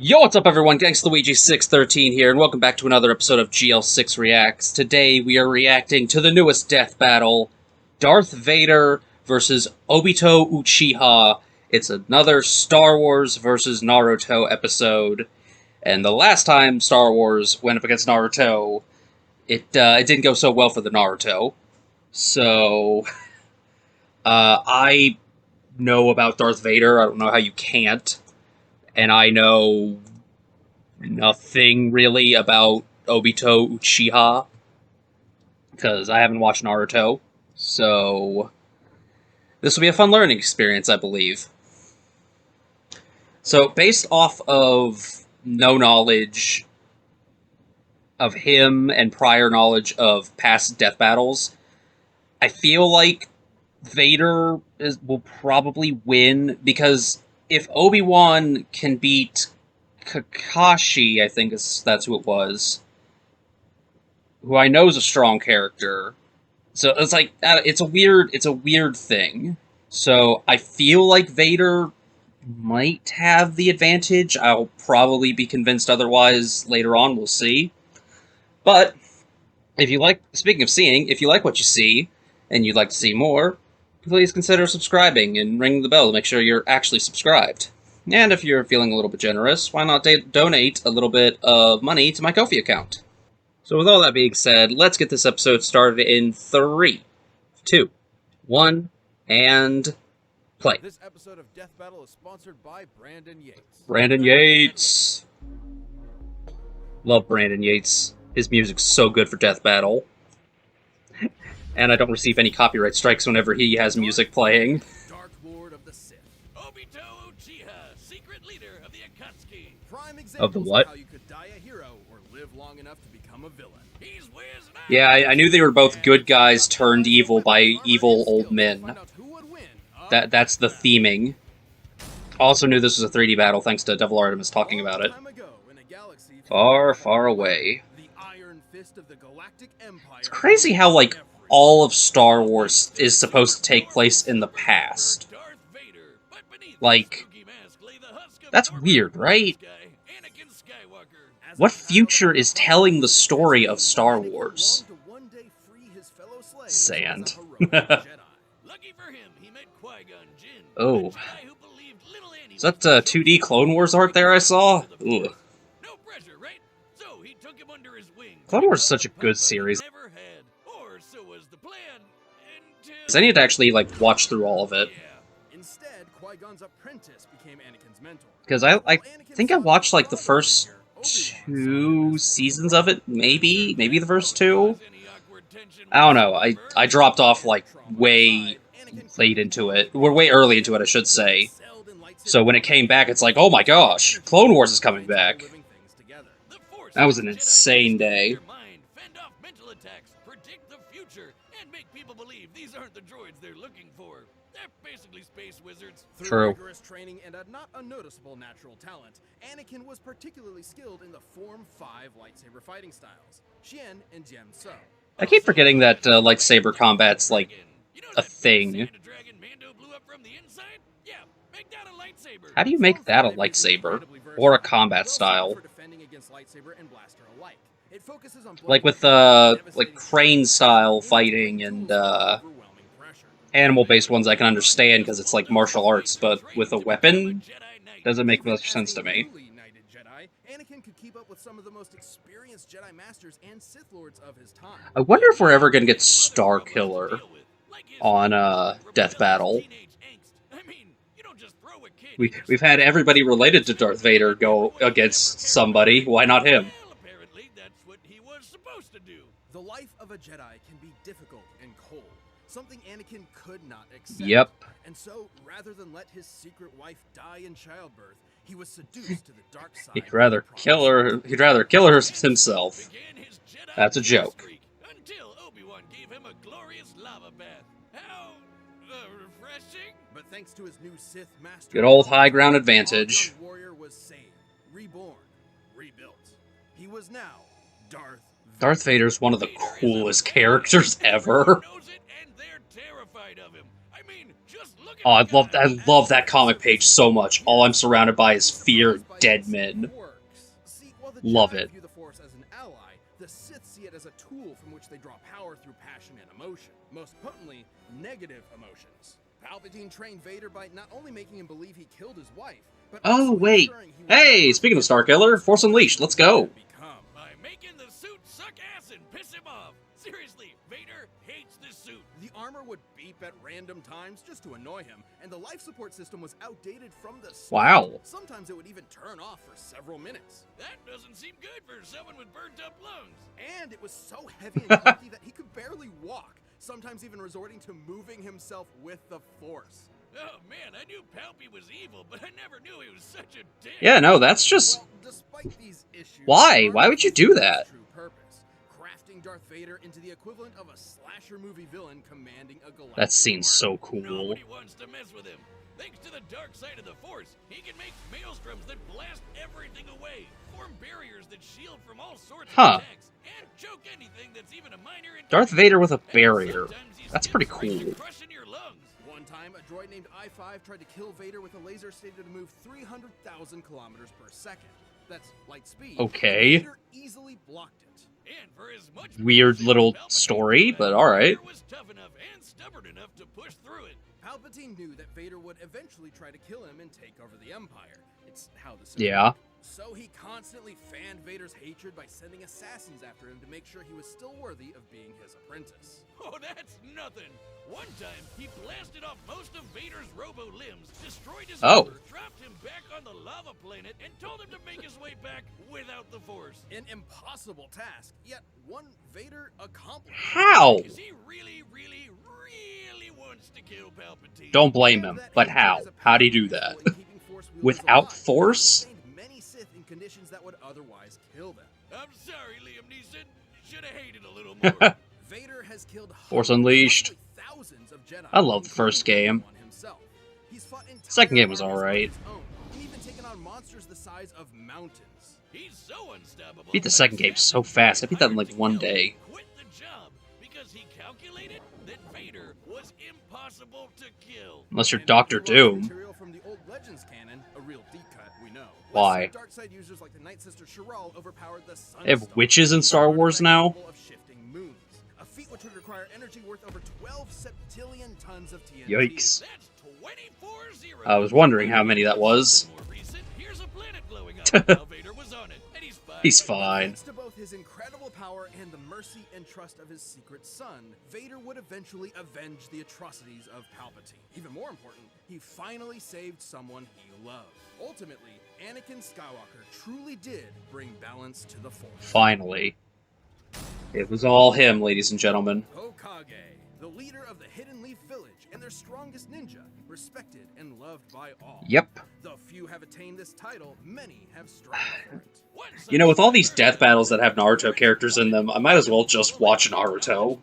Yo, what's up everyone? GangstaLuigi613 here, and welcome back to another episode of GL6 Reacts. Today we are reacting to the newest death battle, Darth Vader versus Obito Uchiha. It's another Star Wars versus Naruto episode, and the last time Star Wars went up against Naruto, it didn't go so well for the Naruto. So, I know about Darth Vader, I don't know how you can't. And I know nothing really about Obito Uchiha because I haven't watched Naruto. So this will be a fun learning experience, I believe. So based off of no knowledge of him and prior knowledge of past death battles, I feel like Vader will probably win because if Obi-Wan can beat Kakashi, I think that's who it was, who I know is a strong character, so it's like it's a weird thing. So I feel like Vader might have the advantage. I'll probably be convinced otherwise later on. We'll see. But if you like, speaking of seeing, if you like what you see and you'd like to see more, please consider subscribing and ring the bell to make sure you're actually subscribed. And if you're feeling a little bit generous, why not donate a little bit of money to my Ko-fi account? So with all that being said, let's get this episode started in 3, 2, 1, and play. This episode of Death Battle is sponsored by Brandon Yates. Brandon Yates! Love Brandon Yates. His music's so good for Death Battle. And I don't receive any copyright strikes whenever he has music playing. Dark Lord of the Sith. Obito Uchiha, secret leader of the Akatsuki. Prime Of the what? How you could die a hero or live long enough to become a villain. Yeah, I knew they were both good guys turned evil by evil old men. That's the theming. Also knew this was a 3D battle thanks to Devil Artemis talking about it. Far, far away. It's crazy how, like, all of Star Wars is supposed to take place in the past. Like, that's weird, right? What future is telling the story of Star Wars? Sand. Oh. Is that 2D Clone Wars art there I saw? Ugh. Clone Wars is such a good series. I need to actually, like, watch through all of it. Because I think I watched, like, the first 2 seasons of it, maybe? Maybe the first 2? I don't know, I dropped off, like, way late into it. We're way early into it, I should say. So when it came back, it's like, oh my gosh, Clone Wars is coming back. That was an insane day. True. Rigorous training and a not unnoticeable natural talent, Anakin was particularly skilled in the Form 5 lightsaber fighting styles, Xian and Jem So. I keep forgetting that lightsaber combat's, like, a thing. How do you make that a lightsaber? Or a combat style? Like with, like, crane-style fighting and, animal-based ones I can understand because it's like martial arts, but with a weapon? Doesn't make much sense to me. I wonder if we're ever gonna get Star Killer on, Death Battle. We've had everybody related to Darth Vader go against somebody. Why not him? The life of a Jedi can be difficult and cold, something Anakin could not accept. Yep. And so, rather than let his secret wife die in childbirth, he was seduced to the dark side. He'd rather kill her himself. That's a joke. Until Obi-Wan gave him a glorious lava bath. How refreshing! But thanks to his new Sith master, Good old high ground advantage. the warrior was saved, reborn, rebuilt. He was now Darth Darth Vader's one of the coolest characters ever. terrified of him. I mean, just look at Oh, I the guy. love that comic page so much. All I'm surrounded by is fear of dead men. See, while the Love Jedi it. view the Force as an ally, the Sith see it as a tool from which they draw power through passion and emotion. Most potently, negative emotions. Palpatine trained Vader by not only making him believe he killed his wife, but Oh, also wait. ensuring he would Hey, never speaking of become Starkiller, Force Unleashed, let's go. become. By making the suit suck ass and piss him off. Seriously, Vader hates this suit. The armor would beep at random times just to annoy him, and the life support system was outdated from the start. Wow. Sometimes it would even turn off for several minutes. That doesn't seem good for someone with burnt up lungs. And it was so heavy and clunky that he could barely walk, sometimes even resorting to moving himself with the Force. Oh man, I knew Palpy was evil, but I never knew he was such a dick. Yeah, no, that's just... Well, despite these issues, Why? the Why would you do armor that? fulfills its true purpose, crafting Darth Vader into the equivalent of a slasher movie villain commanding a galactic That scene's so army. cool. Nobody wants to mess with him. Thanks to the dark side of the Force, he can make maelstroms that blast everything away, form barriers that shield from all sorts Huh. of attacks, and choke anything that's even a minor Darth Vader with a barrier. And sometimes he's That's pretty freaking cool. crushing your lungs. One time, a droid named I-5 tried to kill Vader with a laser stated to move 300,000 kilometers per second. That's light speed. Okay. Vader easily blocked it. And for as much Weird bullshit little Palpatine story, had, but alright. Vader was tough enough and stubborn enough to push through it. Palpatine knew that Vader would eventually try to kill him and take over the Empire. It's how the Sith Yeah. work. So he constantly fanned Vader's hatred by sending assassins after him to make sure he was still worthy of being his apprentice. Oh, that's nothing. One time, he blasted off most of Vader's robo limbs, destroyed his Oh. armor, dropped him back on the lava planet, and told him to make his way back without the Force. An impossible task, yet one Vader accomplished. How? Because he really, really, really wants to kill Palpatine. Don't blame him, but how? How'd he do that? Without Force? Sustained many Sith in conditions that would otherwise kill them. I'm sorry, Liam Neeson. Should have hated a little more. Vader has killed Force hundreds, Unleashed. probably thousands of Jedi. I love the first game. including himself. He's fought entire Second game was armies on alright. his own, and even taken on monsters the size of mountains. He's so unstoppable. Beat the second game so fast. I beat that in like one day. Quit the job because he calculated that Vader was impossible to kill. Unless you're And Doctor if you want Doom. material from the old Legends canon, a real deep cut, we know. Why? Lesser dark side users like the Night Sister Shirral overpowered the Sun They have Star, witches in Star Wars now? capable of shifting moons. A feat which would require energy worth over 12 septillion tons of TNT. Yikes. That's 24 zeros. I was wondering how many that was. More recent, here's a planet glowing up. Now Vader was on it, and he's fine. He's fine. Thanks to both his incredible power and the mercy and trust of his secret son, Vader would eventually avenge the atrocities of Palpatine. Even more important, he finally saved someone he loved. Ultimately, Anakin Skywalker truly did bring balance to the Force. Finally. It was all him, ladies and gentlemen. Hokage, the leader of the Hidden Leaf Village and their strongest ninja, respected and loved by all. Yep. Though few have attained this title, many have strived for it. You know, with all these death battles that have Naruto characters in them, I might as well just watch Naruto.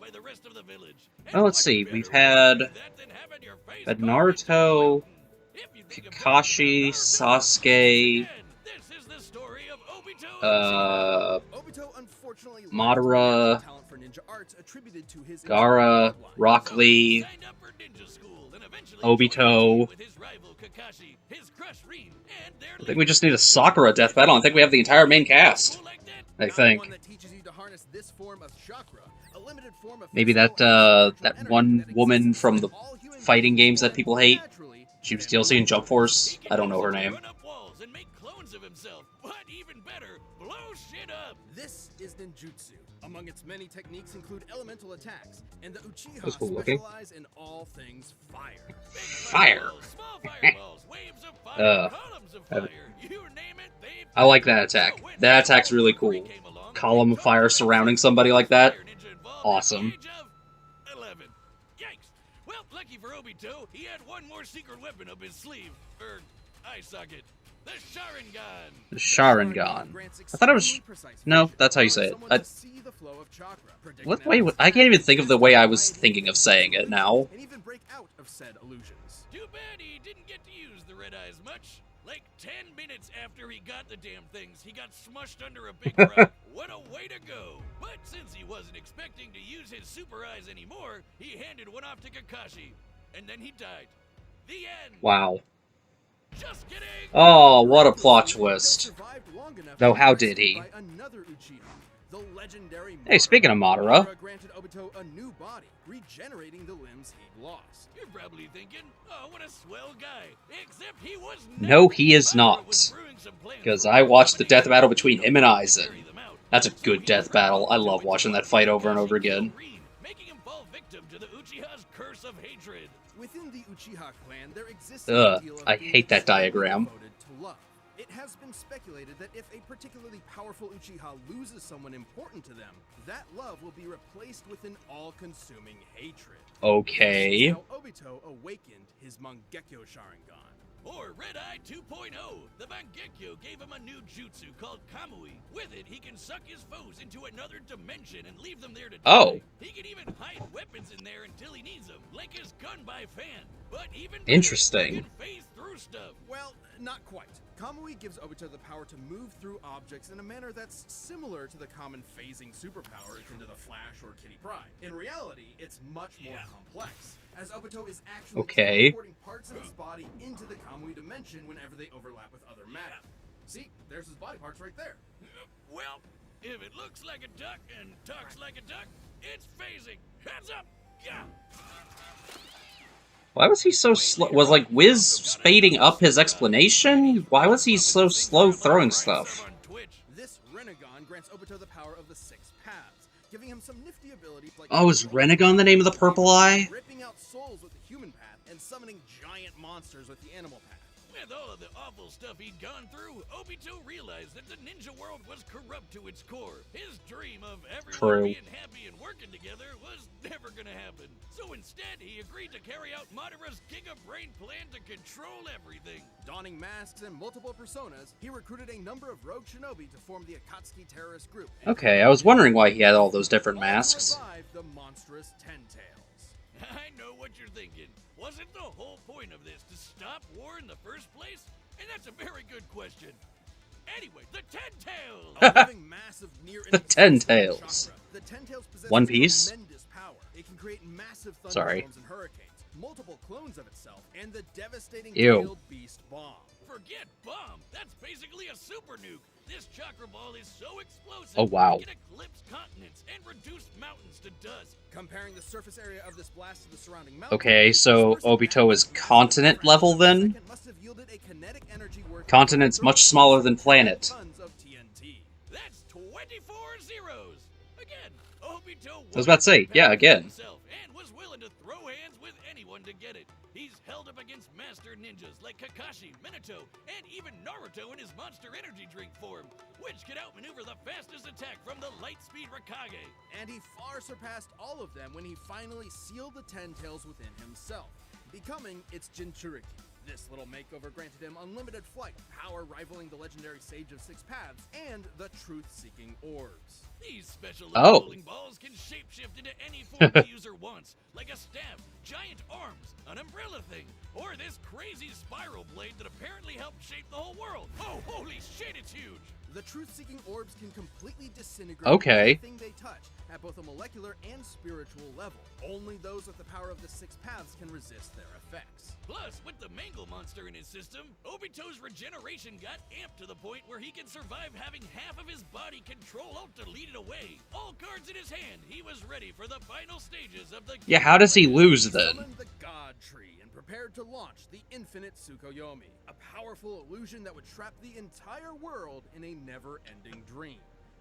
Well, let's see. We've had Naruto, Kakashi, Sasuke, Obito unfortunately Madara, lacked talent for ninja arts attributed to his Gaara, bloodline. Rock Lee, Obito. I think we just need a Sakura death battle. I think we have the entire main cast. I think. One that teaches you to harness this form of chakra, a limited form of Maybe physical that and that emotional one energy that woman exists from the in all human fighting beings games that and people hate. naturally She was DLC in Jump Force. I don't know her name. This is ninjutsu. Among its many techniques include elemental attacks, and the Uchiha That's cool looking. specialize in all things fire. Fire. Small fireballs, waves of fire, columns of fire, you name it, they've I like that attack. That attack's really cool. Column of fire surrounding somebody like that. Awesome. Yikes. Well, lucky for Obito, he had one more secret weapon up his sleeve. Eye socket. The Sharingan. The Sharingan. I thought it was... No, that's how you say it. What way? I can't even think of the way I was thinking of saying it now. And even break out of said illusions. Too bad he didn't get to use the red eyes much. Like 10 minutes after he got the damn things, he got smushed under a big rock. What a way to go! But since he wasn't expecting to use his super eyes anymore, he handed one off to Kakashi, and then he died. The end! Wow. Just kidding! Oh, what a plot twist. Though how did he? The legendary Hey, speaking of Madara. Madara granted Obito a new body, regenerating the limbs he'd lost. You're probably thinking, oh, what a swell guy. Except he was No, he is Madara not. was brewing some plans Because for I watched the domination death battle between him and to Aizen. carry them out. That's a good death battle. I love watching that fight over and over again. Making him fall victim to the Uchiha's curse of hatred. Within the Uchiha clan, there exists Ugh, a deal of I being hate that extremely diagram. devoted to love. It has been speculated that if a particularly powerful Uchiha loses someone important to them, that love will be replaced with an all-consuming hatred. Okay. This is how Obito awakened his Mangekyo Sharingan. Or Red Eye 2.0. The Mangekyo gave him a new jutsu called Kamui. With it, he can suck his foes into another dimension and leave them there to die. Oh. He can even hide weapons in there until he needs them, like his gun by fan. But even Interesting. he can phase through stuff. Well, not quite. Kamui gives Obito the power to move through objects in a manner that's similar to the common phasing superpower akin to the Flash or Kitty Pryde. In reality, it's much more complex, as Obito is actually transporting parts of his body into the Kamui dimension whenever they overlap with other matter. See, there's his body parts right there. Well, if it looks like a duck and talks like a duck, it's phasing. Heads up! Yeah! Why was he so slow? Was, like, Wiz speeding up his explanation? Why was he so slow throwing stuff? This Renegon grants Obito the power of the six paths, giving him some nifty abilities like... Oh, is Renegon the name of the purple eye? Ripping out souls with the human path and summoning giant monsters with the animal path. With all of the awful stuff he'd gone through, Obito realized that the ninja world was corrupt to its core. His dream of everyone being happy and working together was never gonna happen. So instead, he agreed to carry out Madara's Giga Brain plan to control everything. Donning masks and multiple personas, he recruited a number of rogue shinobi to form the Akatsuki terrorist group. Okay, I was wondering why he had all those different masks. The monstrous Ten Tails. I know what you're thinking. Wasn't the whole point of this to stop war in the first place? And that's a very good question. Anyway, the Ten Tails! A living mass of near The Ten Tails. The Ten Tails possess One Piece? tremendous power. It can create massive Sorry. thunderstorms and hurricanes, multiple clones of itself, and the devastating Ew. tailed beast bomb. Forget bomb. That's basically a super nuke. This chakra ball is so explosive. Oh, wow. It can eclipse continents and reduce mountains to dust. Comparing the surface area of this blast to the surrounding mountains. Okay, so Obito is continent level then? Continent's much smaller than planet. Tons of TNT. That's 24 zeros. Again, Obito I was about to say, yeah, again. himself and was willing to throw hands with anyone to get it. He's held up against master ninjas like Kakashi, Minato, and even Naruto in his monster energy drink form, which could outmaneuver the fastest attack from the Lightspeed Raikage. And he far surpassed all of them when he finally sealed the Ten Tails within himself, becoming its Jinchuriki. This little makeover granted him unlimited flight, power rivaling the legendary Sage of Six Paths, and the truth-seeking orbs. These special Oh. bowling balls can shapeshift into any form the user wants, like a staff, giant arms, an umbrella thing, or this crazy spiral blade that apparently helped shape the whole world. Oh, holy shit, it's huge! The truth-seeking orbs can completely disintegrate Okay. anything they touch at both a molecular and spiritual level. Only those with the power of the six paths can resist their effects. Plus, with the Mangle monster in his system, Obito's regeneration got amped to the point where he can survive having half of his body control-alt-delete it away. All cards in his hand, he was ready for the final stages of the... Yeah, how does he lose He then? summoned the God Tree and prepared to launch the Infinite Tsukuyomi, a powerful illusion that would trap the entire world in a never-ending dream,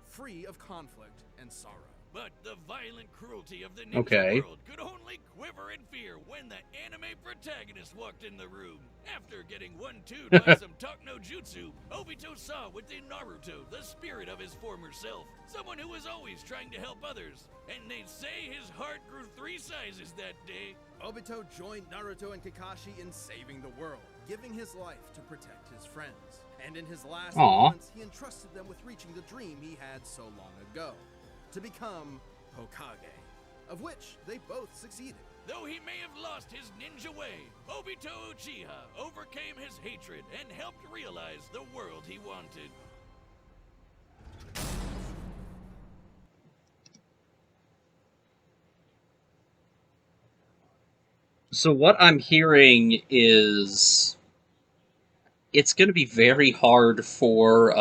free of conflict and sorrow. But the violent cruelty of the ninja Okay. world could only quiver in fear when the anime protagonist walked in the room. After getting 1-2'd by some talk no jutsu, Obito saw within Naruto the spirit of his former self, someone who was always trying to help others. And they'd say his heart grew 3 sizes that day. Obito joined Naruto and Kakashi in saving the world, giving his life to protect his friends. And in his last Aw. moments, he entrusted them with reaching the dream he had so long ago, to become Hokage, of which they both succeeded. Though he may have lost his ninja way, Obito Uchiha overcame his hatred and helped realize the world he wanted. So what I'm hearing is it's going to be very hard for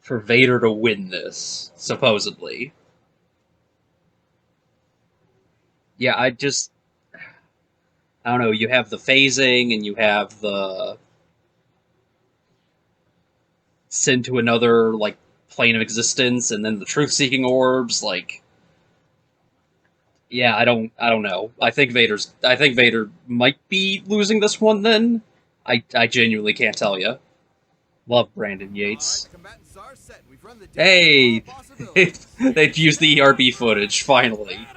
Vader to win this, supposedly. Yeah, I don't know, you have the phasing and you have the send to another like plane of existence and then the truth-seeking orbs, like yeah, I don't know. I think Vader might be losing this one then. I genuinely can't tell you. Love Brandon Yates. Hey, they've used the ERB footage finally.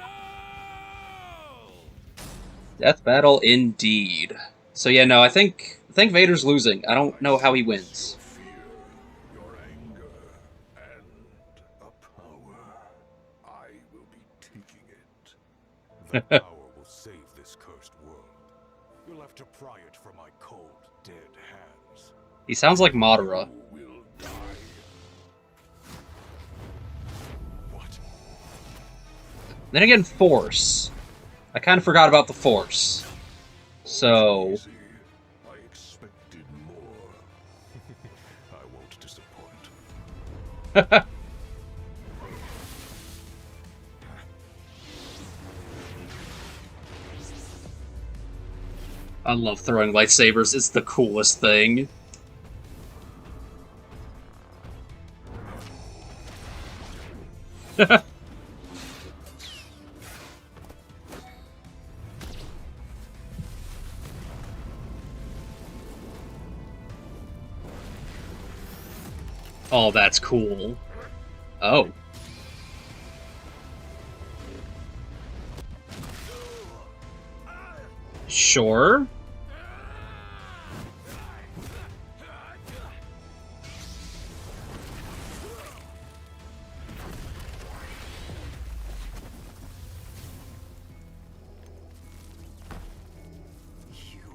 Death battle indeed. So yeah, no, I think Vader's losing. I don't know how he wins. Your anger and a power. I will be taking it. The power will save this cursed world. You'll have to pry it from my cold, dead hands. He sounds like Madara. You will die. What? Then again, Force. I kind of forgot about the Force. So... Easy. I expected more. I won't disappoint. I love throwing lightsabers. It's the coolest thing. Oh, that's cool. Oh. Sure.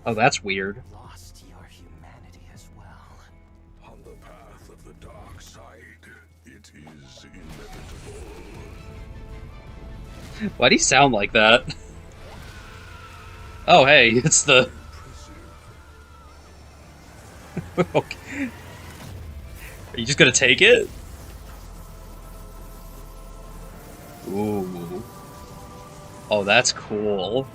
Oh, that's weird. Lost your humanity as well. On the path of the dark side, it is inevitable. Why'd he sound like that? Oh, hey, it's the... Okay. Are you just gonna take it? Ooh. Oh, that's cool.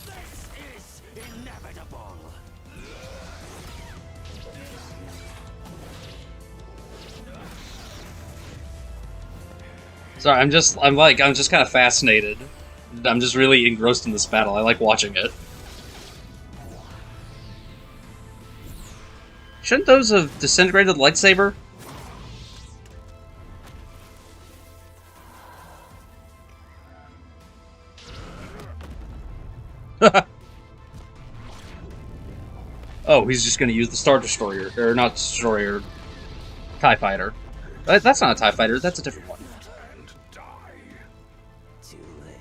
This is inevitable. Sorry, I'm just kind of fascinated. I'm just really engrossed in this battle. I like watching it. Shouldn't those have disintegrated the lightsaber? Oh, he's just gonna use the Star Destroyer. Or not Destroyer. TIE Fighter. That's not a TIE Fighter, that's a different one. And die. Too late.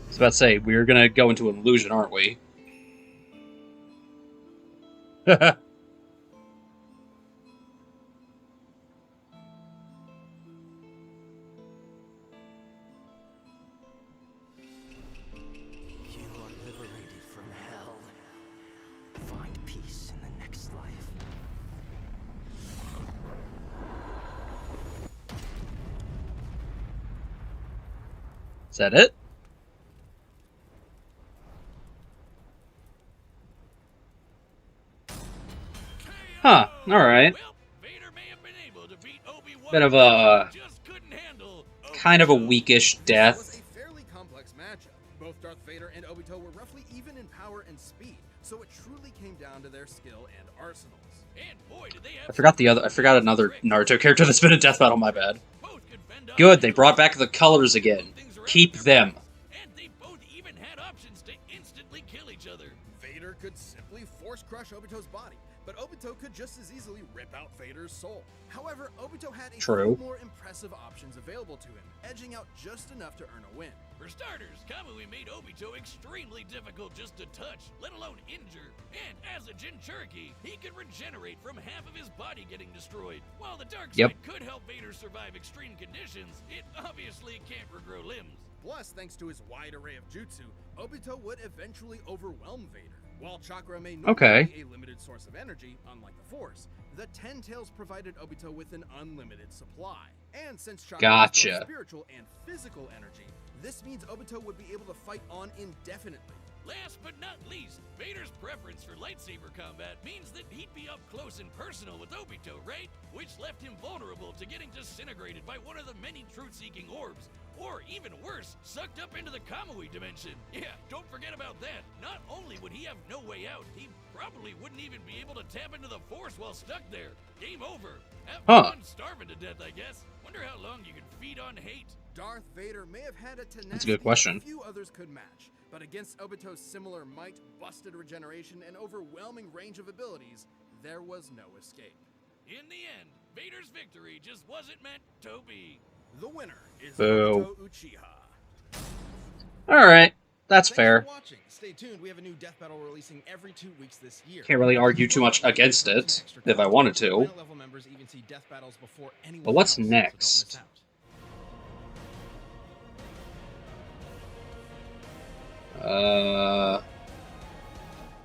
I was about to say, we're gonna go into an illusion, aren't we? You are liberated from hell. Find peace in the next life. Is that it? Huh, alright. Well, Vader may have been able to beat Obi-Wan, Bit of a... just couldn't handle kind of a Obito. weakish death. Was a fairly complex matchup. Both Darth Vader and Obito were roughly even in power and speed, so it truly came down to their skill and arsenals. And boy, did they have I forgot another Naruto character that's been in Death Battle, my bad. Good, they brought back the colors again. Keep them. And they both even had options to instantly kill each other. Vader could simply force crush Obito's body, but Obito could just as easily rip out Vader's soul. However, Obito had a True. few more impressive options available to him, edging out just enough to earn a win. For starters, Kamui made Obito extremely difficult just to touch, let alone injure. And as a Jinchuriki, he could regenerate from half of his body getting destroyed. While the dark side could help Vader survive extreme conditions, it obviously can't regrow limbs. Plus, thanks to his wide array of jutsu, Obito would eventually overwhelm Vader. While chakra may normally be a limited source of energy, unlike the Force, the Ten Tails provided Obito with an unlimited supply. And since chakra is both spiritual and physical energy, this means Obito would be able to fight on indefinitely. Last but not least, Vader's preference for lightsaber combat means that he'd be up close and personal with Obito, right? Which left him vulnerable to getting disintegrated by one of the many truth-seeking orbs. Or, even worse, sucked up into the Kamui dimension. Yeah, don't forget about that. Not only would he have no way out, he probably wouldn't even be able to tap into the Force while stuck there. Game over. Have fun starving to death, I guess. Wonder how long you can feed on hate. Darth Vader may have had a tenacity That's a good question. few others could match, but against Obito's similar might, busted regeneration, and overwhelming range of abilities, there was no escape. In the end, Vader's victory just wasn't meant to be. The winner is Boo. Obito Uchiha. Alright, that's Thanks fair. for watching. Stay tuned. We have a new Death Battle releasing every 2 weeks this year. Can't really argue too much against it, if I wanted to. Level members even see Death Battles before anyone But what's else, so don't next? miss out.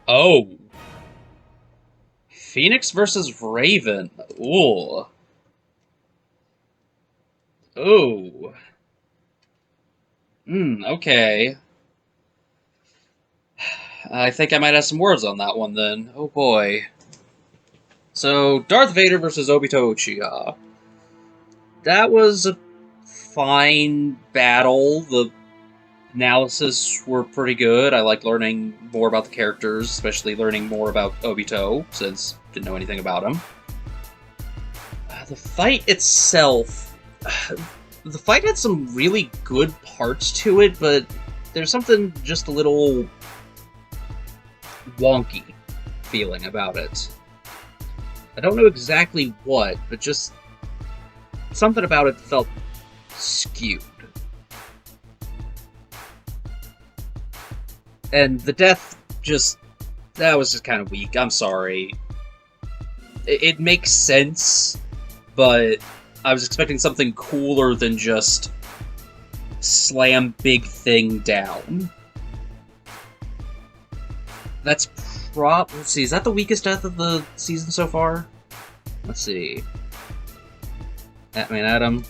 Oh. Phoenix versus Raven. Ooh. Ooh. Okay. I think I might have some words on that one then. Oh boy. So, Darth Vader versus Obito Uchiha. That was a fine battle. The analysis were pretty good. I like learning more about the characters, especially learning more about Obito, since I didn't know anything about him. The fight itself... the fight had some really good parts to it, but there's something just a little wonky feeling about it. I don't know exactly what, but just something about it felt skewed. And the death that was just kind of weak. I'm sorry. It makes sense, but I was expecting something cooler than just slam big thing down. Let's see, is that the weakest death of the season so far? Let's see. Adam.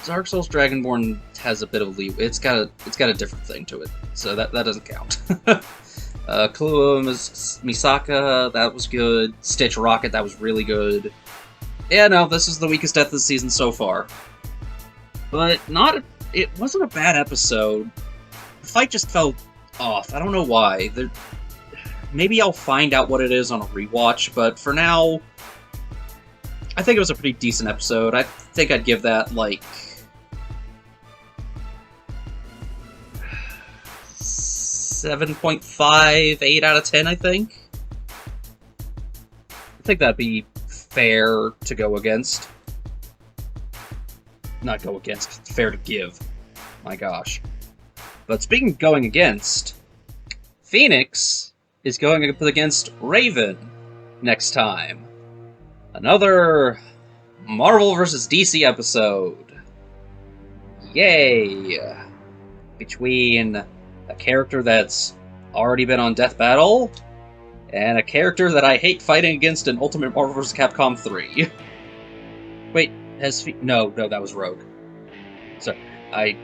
Dark Souls Dragonborn has a bit of leeway. It's got a different thing to it, so that doesn't count. Kaluuya Misaka, that was good. Stitch Rocket, that was really good. Yeah, no, this is the weakest death of the season so far. But it wasn't a bad episode. The fight just felt off. I don't know why. Maybe I'll find out what it is on a rewatch, but for now, I think it was a pretty decent episode. I think I'd give that, like, 7.5, 8 out of 10, I think. I think that'd be fair to go against. Not go against, it's fair to give. My gosh. But speaking of going against, Phoenix is going up against Raven next time. Another Marvel vs. DC episode. Yay! Between a character that's already been on Death Battle, and a character that I hate fighting against in Ultimate Marvel vs. Capcom 3. Wait, no, that was Rogue. Sorry, I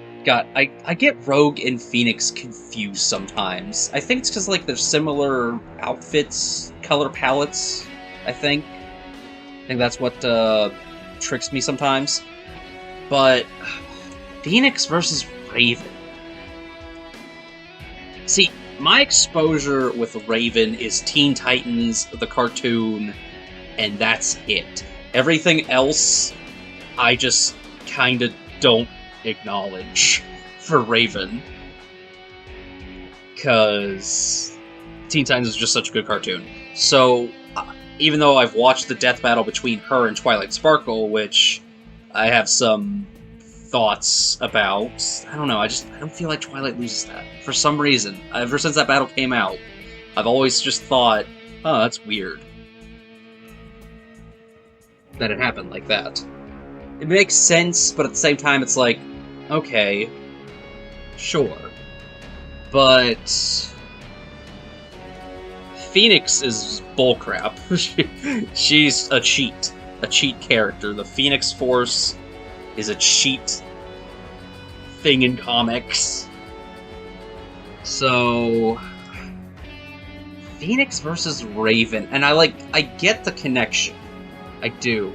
get Rogue and Phoenix confused sometimes. I think it's because, like, they're similar outfits, color palettes, I think that's what tricks me sometimes. But Phoenix versus Raven. See, my exposure with Raven is Teen Titans, the cartoon, and that's it. Everything else, I just kinda don't acknowledge for Raven. Because Teen Titans is just such a good cartoon. So, even though I've watched the death battle between her and Twilight Sparkle, which I have some thoughts about, I don't know, I don't feel like Twilight loses that. For some reason. Ever since that battle came out, I've always just thought, oh, that's weird that it happened like that. It makes sense, but at the same time, it's like, okay, sure. But Phoenix is bullcrap. She's a cheat character. The Phoenix Force is a cheat thing in comics. So, Phoenix versus Raven, and I get the connection. I do.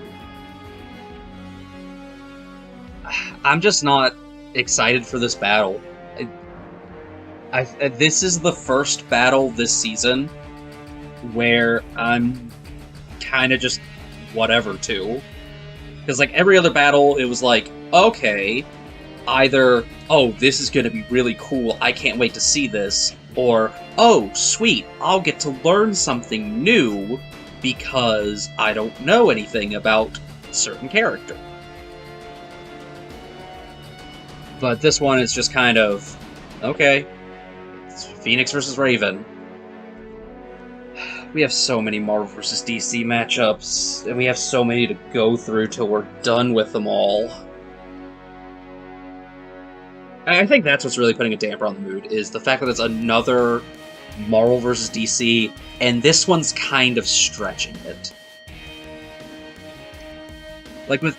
I'm just not excited for this battle. This is the first battle this season where I'm kind of just whatever to. Because like every other battle, it was like, okay, either, oh, this is going to be really cool, I can't wait to see this, or, oh, sweet, I'll get to learn something new because I don't know anything about a certain character. But this one is just kind of, okay, it's Phoenix versus Raven. We have so many Marvel vs. DC matchups, and we have so many to go through till we're done with them all. And I think that's what's really putting a damper on the mood, is the fact that it's another Marvel vs. DC, and this one's kind of stretching it. Like with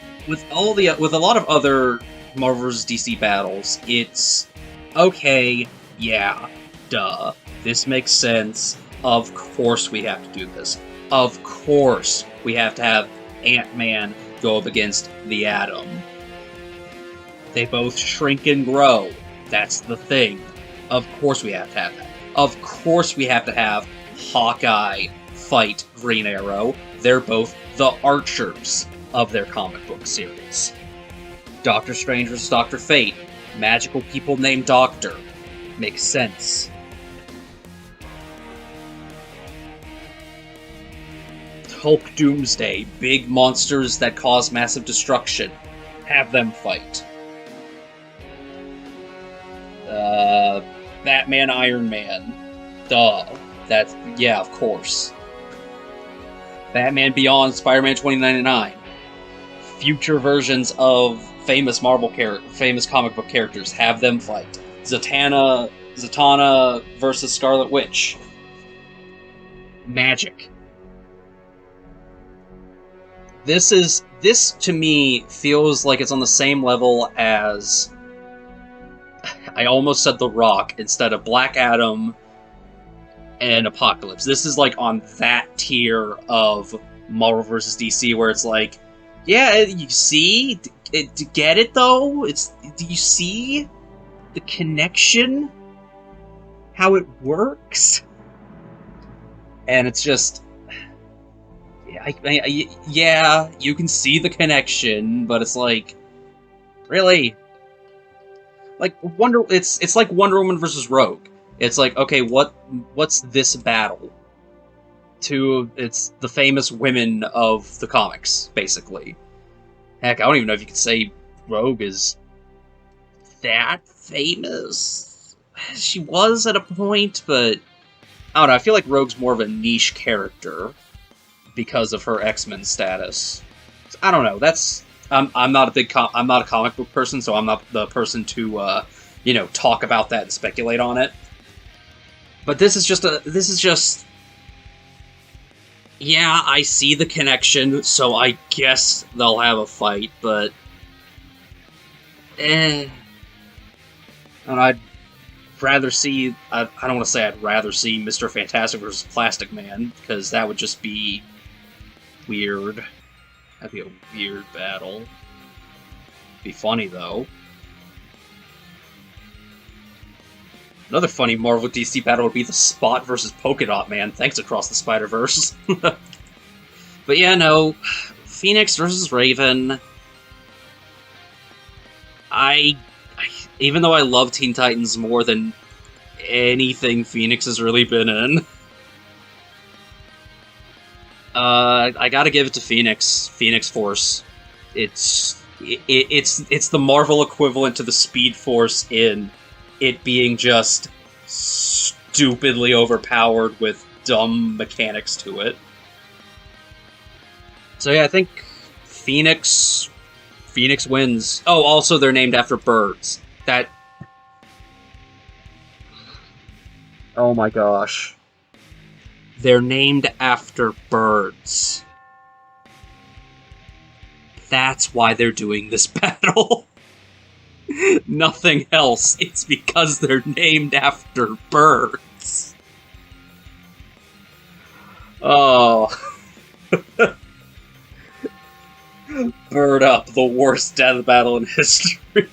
a lot of other Marvel vs. DC battles, it's okay, yeah, duh, this makes sense. Of course we have to do this. Of course we have to have Ant-Man go up against the Atom. They both shrink and grow. That's the thing. Of course we have to have that. Of course we have to have Hawkeye fight Green Arrow. They're both the archers of their comic book series. Doctor Strange vs. Dr. Fate. Magical people named Doctor. Makes sense. Hulk Doomsday, big monsters that cause massive destruction. Have them fight. Batman, Iron Man. Duh. That's, yeah, of course. Batman Beyond, Spider-Man 2099. Future versions of famous famous comic book characters. Have them fight. Zatanna versus Scarlet Witch. Magic. This to me feels like it's on the same level as, I almost said The Rock instead of Black Adam and Apocalypse. This is like on that tier of Marvel vs. DC where it's like, yeah, you see, get it though? Do you see the connection? How it works? And it's just, yeah, you can see the connection, but it's like, really? Like it's like Wonder Woman versus Rogue. It's like, okay, what's this battle? It's the famous women of the comics, basically. Heck, I don't even know if you could say Rogue is that famous. She was at a point, but I don't know. I feel like Rogue's more of a niche character because of her X-Men status. I don't know. That's I'm not a comic book person, so I'm not the person to talk about that and speculate on it. But this is just yeah, I see the connection, so I guess they'll have a fight, but and I'd rather see, I don't want to say I'd rather see Mr. Fantastic versus Plastic Man, because that would just be weird. That'd be a weird battle. Be funny, though. Another funny Marvel DC battle would be the Spot versus Polka Dot Man. Thanks, Across the Spider-Verse. But yeah, no. Phoenix versus Raven. Even though I love Teen Titans more than anything Phoenix has really been in, I gotta give it to Phoenix. Phoenix Force. It's the Marvel equivalent to the Speed Force in it being just stupidly overpowered with dumb mechanics to it. So yeah, I think Phoenix wins. Oh, also they're named after birds. Oh my gosh. They're named after birds. That's why they're doing this battle. Nothing else. It's because they're named after birds. Oh. Bird Up, the worst death battle in history.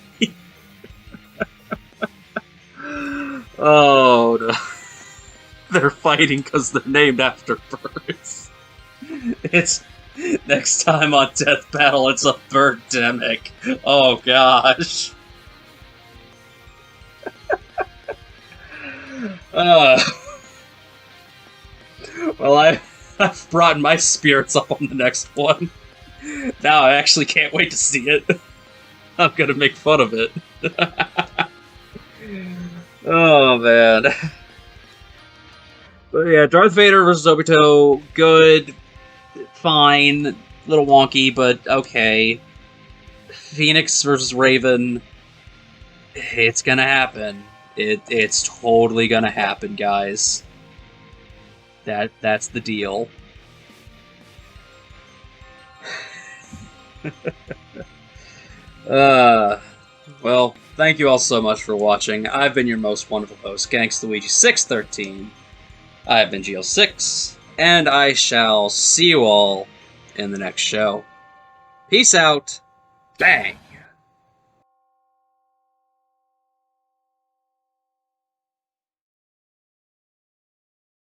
Oh no. They're fighting because they're named after birds. It's next time on Death Battle, it's a birdemic. Oh gosh. Well, I've brought my spirits up on the next one. Now I actually can't wait to see it. I'm gonna make fun of it. Oh man. But yeah, Darth Vader versus Obito, good, fine, little wonky, but okay. Phoenix versus Raven, it's gonna happen. It's totally gonna happen, guys. That's the deal. Well, thank you all so much for watching. I've been your most wonderful host, GangstaLuigi613. I've been GL6, and I shall see you all in the next show. Peace out. Bang!